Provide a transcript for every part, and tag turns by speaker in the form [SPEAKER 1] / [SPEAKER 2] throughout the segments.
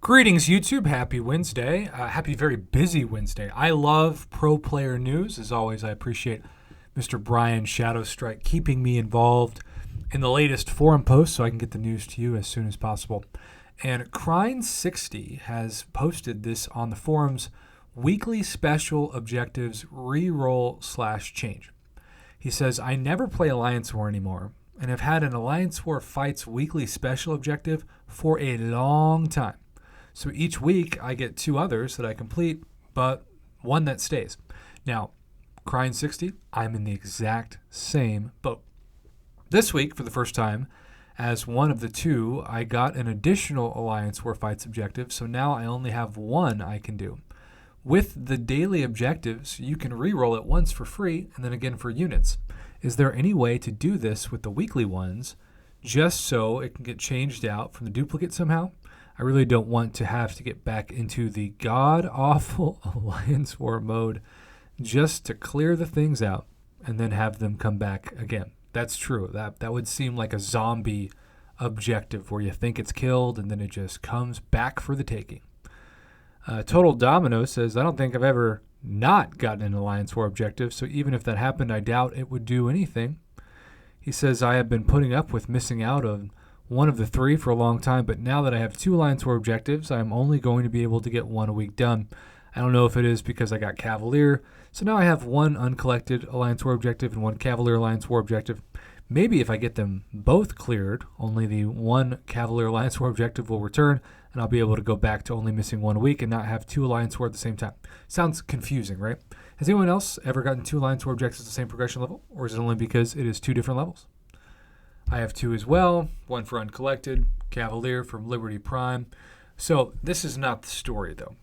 [SPEAKER 1] Greetings, YouTube. Happy Wednesday. Happy very busy Wednesday. I love pro player news. As always, I appreciate Mr. Brian Shadowstrike keeping me involved in the latest forum posts so I can get the news to you as soon as possible. And Crine60 has posted this on the forums, weekly special objectives reroll/change. He says, I never play Alliance War anymore and have had an Alliance War Fights weekly special objective for a long time. So each week I get 2 others that I complete, but one that stays. Now, Crine60, I'm in the exact same boat. This week, for the first time, as one of the 2, I got an additional Alliance War Fights objective, so now I only have 1 I can do. With the daily objectives, you can re-roll it once for free and then again for units. Is there any way to do this with the weekly ones just so it can get changed out from the duplicate somehow? I really don't want to have to get back into the god-awful Alliance War mode just to clear the things out and then have them come back again. That's true. That would seem like a zombie objective where you think it's killed and then it just comes back for the taking. Total Domino says, I don't think I've ever not gotten an Alliance War objective, so even if that happened, I doubt it would do anything. He says, I have been putting up with missing out on one of the 3 for a long time, but now that I have 2 Alliance War objectives, I'm only going to be able to get 1 a week done. I don't know if it is because I got Cavalier, so now I have 1 uncollected Alliance War objective and 1 Cavalier Alliance War objective. Maybe if I get them both cleared, only the 1 Cavalier Alliance War objective will return, and I'll be able to go back to only missing 1 a week and not have 2 Alliance War at the same time. Sounds confusing, right? Has anyone else ever gotten 2 Alliance War objectives at the same progression level, or is it only because it is 2 different levels? I have 2 as well, 1 for uncollected, Cavalier from Liberty Prime. So this is not the story, though.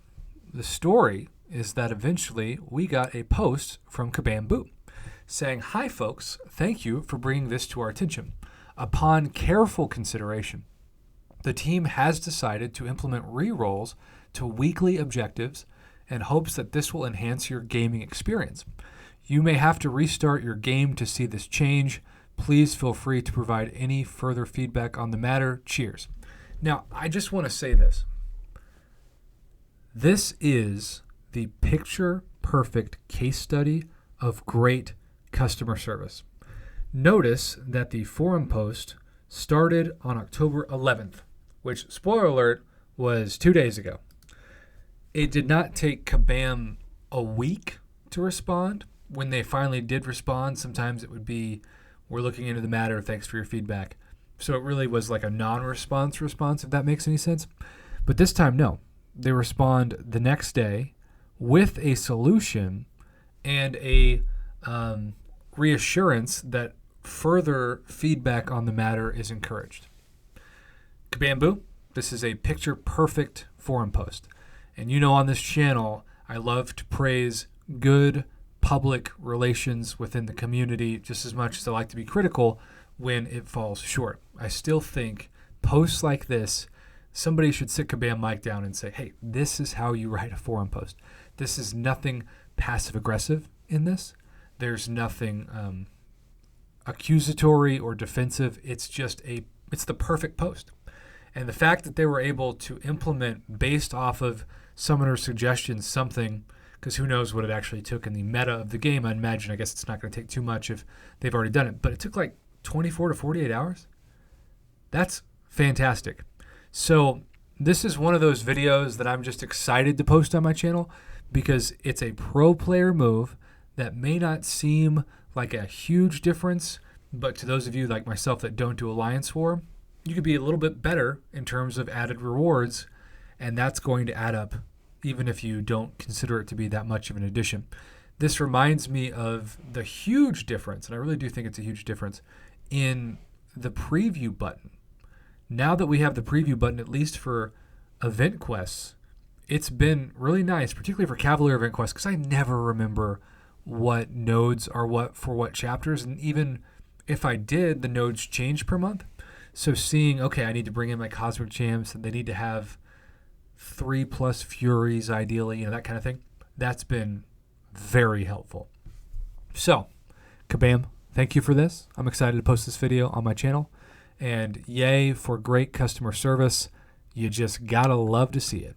[SPEAKER 1] The story is that eventually we got a post from Kabam saying, hi, folks, thank you for bringing this to our attention. Upon careful consideration, the team has decided to implement re-rolls to weekly objectives and hopes that this will enhance your gaming experience. You may have to restart your game to see this change. Please feel free to provide any further feedback on the matter. Cheers. Now, I just want to say this. This is the picture-perfect case study of great customer service. Notice that the forum post started on October 11th, which, spoiler alert, was 2 days ago. It did not take Kabam a week to respond. When they finally did respond, sometimes it would be, we're looking into the matter, thanks for your feedback. So it really was like a non-response response, if that makes any sense. But this time, no. They respond the next day with a solution and a reassurance that further feedback on the matter is encouraged. Kabam, this is a picture-perfect forum post. And you know on this channel, I love to praise good public relations within the community just as much as I like to be critical when it falls short. I still think posts like this, somebody should sit Kabam Mike down and say, hey, this is how you write a forum post. This is nothing passive-aggressive in this. There's nothing accusatory or defensive. It's the perfect post. And the fact that they were able to implement based off of summoner's suggestions something, because who knows what it actually took in the meta of the game. I guess it's not going to take too much if they've already done it. But it took like 24 to 48 hours. That's fantastic. So this is one of those videos that I'm just excited to post on my channel because it's a pro player move that may not seem like a huge difference, but to those of you like myself that don't do Alliance War, you could be a little bit better in terms of added rewards, and that's going to add up even if you don't consider it to be that much of an addition. This reminds me of the huge difference, and I really do think it's a huge difference, in the preview button. Now that we have the preview button, at least for event quests, it's been really nice, particularly for Cavalier event quests, because I never remember what nodes are what for what chapters, and even if I did, the nodes change per month. So seeing, okay, I need to bring in my Cosmic Champs, and they need to have 3+ Furies, ideally, that kind of thing. That's been very helpful. So, Kabam, thank you for this. I'm excited to post this video on my channel. And yay for great customer service. You just gotta love to see it.